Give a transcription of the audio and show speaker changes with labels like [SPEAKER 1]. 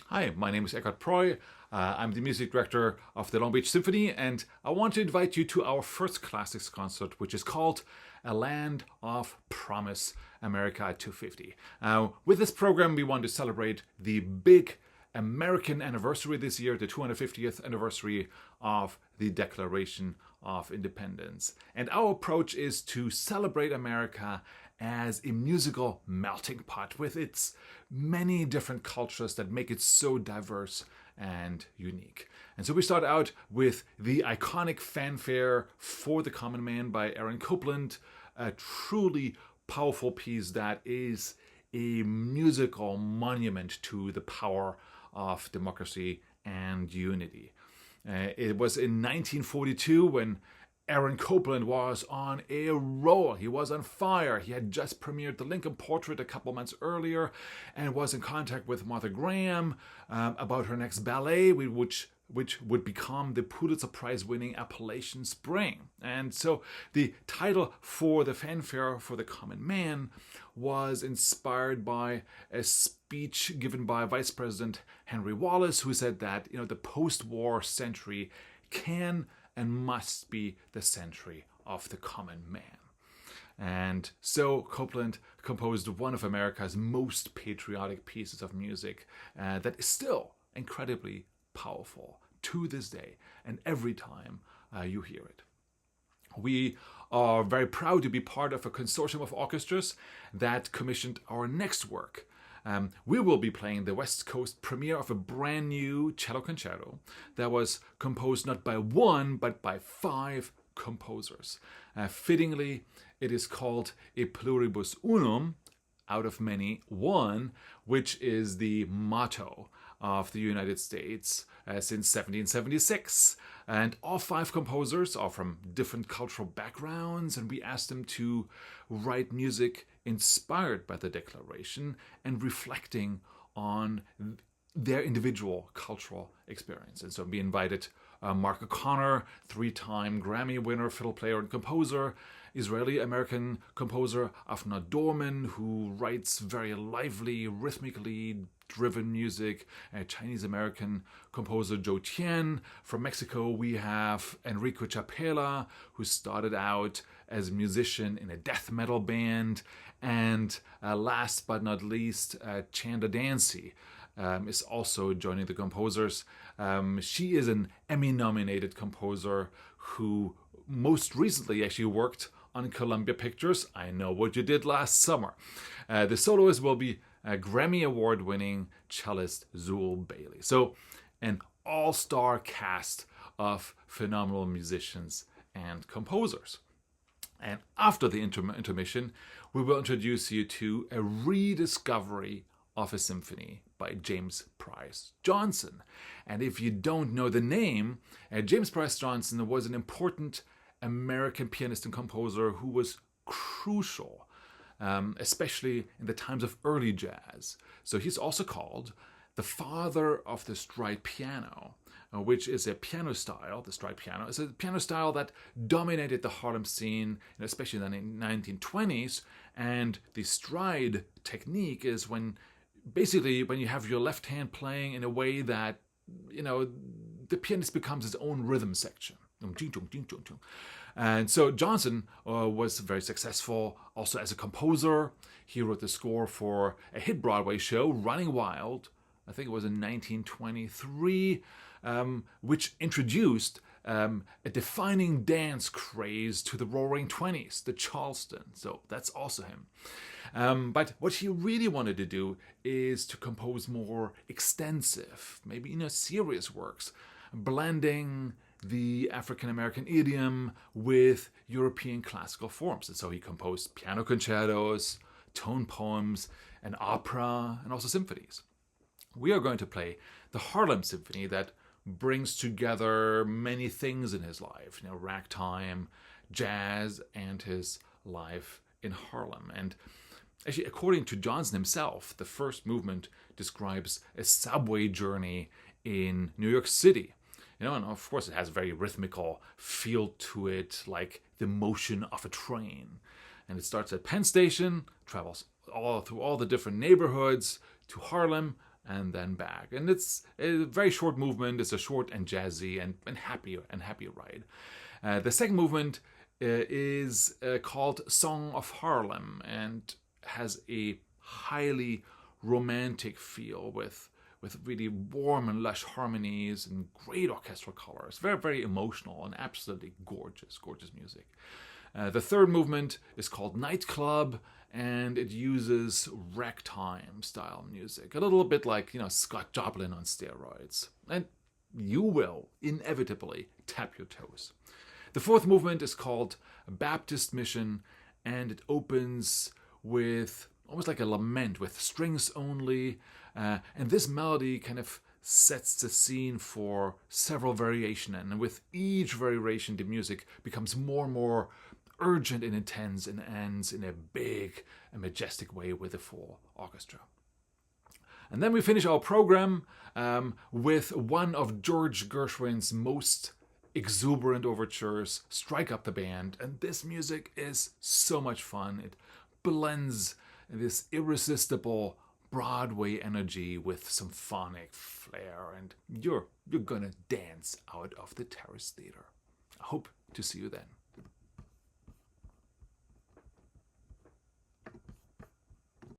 [SPEAKER 1] Hi, my name is Eckart Preu. I'm the music director of the Long Beach Symphony, and I want to invite you to our first classics concert, which is called A Land of Promise, America at 250. With this program, we want to celebrate the big American anniversary this year, the 250th anniversary of the Declaration of Independence. And our approach is to celebrate America as a musical melting pot with its many different cultures that make it so diverse and unique. And so we start out with the iconic Fanfare for the Common Man by Aaron Copland, a truly powerful piece that is a musical monument to the power of democracy and unity. It was in 1942 when Aaron Copland was on a roll. He was on fire. He had just premiered The Lincoln Portrait a couple months earlier and was in contact with Martha Graham about her next ballet, which would become the Pulitzer Prize-winning Appalachian Spring. And so the title for the Fanfare for the Common Man was inspired by a speech given by Vice President Henry Wallace, who said that the post-war century can and must be the century of the common man. And so Copland composed one of America's most patriotic pieces of music that is still incredibly powerful to this day and every time you hear it. We are very proud to be part of a consortium of orchestras that commissioned our next work. We will be playing the West Coast premiere of a brand new cello concerto that was composed not by one, but by 5 composers. Fittingly, it is called E Pluribus Unum, out of many, one, which is the motto of the United States since 1776. And all 5 composers are from different cultural backgrounds, and we asked them to write music inspired by the Declaration and reflecting on their individual cultural experience. And so we invited Mark O'Connor, 3-time Grammy winner, fiddle player and composer, Israeli-American composer Avner Dorman, who writes very lively, rhythmically driven music, Chinese-American composer Zhou Tian. From Mexico, we have Enrico Chapela, who started out as a musician in a death metal band. And last but not least, Chanda Dancy is also joining the composers. She is an Emmy-nominated composer who most recently actually worked on Columbia Pictures' I Know What You Did Last Summer. The soloist will be Grammy Award-winning cellist Zool Bailey. So an all-star cast of phenomenal musicians and composers. And after the intermission, we will introduce you to a rediscovery of a symphony by James Price Johnson. And if you don't know the name, James Price Johnson was an important American pianist and composer who was crucial, especially in the times of early jazz. So he's also called the father of the stride piano, which is a piano style. The stride piano is a piano style that dominated the Harlem scene, especially in the 1920s. And the stride technique is when you have your left hand playing in a way that, the pianist becomes his own rhythm section. And so Johnson was very successful also as a composer. He wrote the score for a hit Broadway show, Running Wild, I think it was in 1923, which introduced a defining dance craze to the Roaring Twenties, the Charleston. So that's also him. But what he really wanted to do is to compose more extensive, maybe serious works, blending the African-American idiom with European classical forms. And so he composed piano concertos, tone poems, and opera, and also symphonies. We are going to play the Harlem Symphony that brings together many things in his life, ragtime, jazz, and his life in Harlem. And actually, according to Johnson himself, the first movement describes a subway journey in New York City. And of course it has a very rhythmical feel to it, like the motion of a train. And it starts at Penn Station, travels all through all the different neighborhoods to Harlem, and then back. And it's a very short movement. It's a short and jazzy and happy ride. The second movement is called Song of Harlem and has a highly romantic feel with really warm and lush harmonies and great orchestral colors. Very, very emotional and absolutely gorgeous music. The third movement is called Nightclub, and it uses ragtime style music, a little bit like, Scott Joplin on steroids. And you will inevitably tap your toes. The fourth movement is called Baptist Mission, and it opens with almost like a lament with strings only, and this melody kind of sets the scene for several variations, and with each variation the music becomes more and more urgent and intense and ends in a big and majestic way with a full orchestra. And then we finish our program with one of George Gershwin's most exuberant overtures, Strike Up the Band. And this music is so much fun. It blends this irresistible Broadway energy with symphonic flair, and you're gonna dance out of the Terrace Theater. I hope to see you then.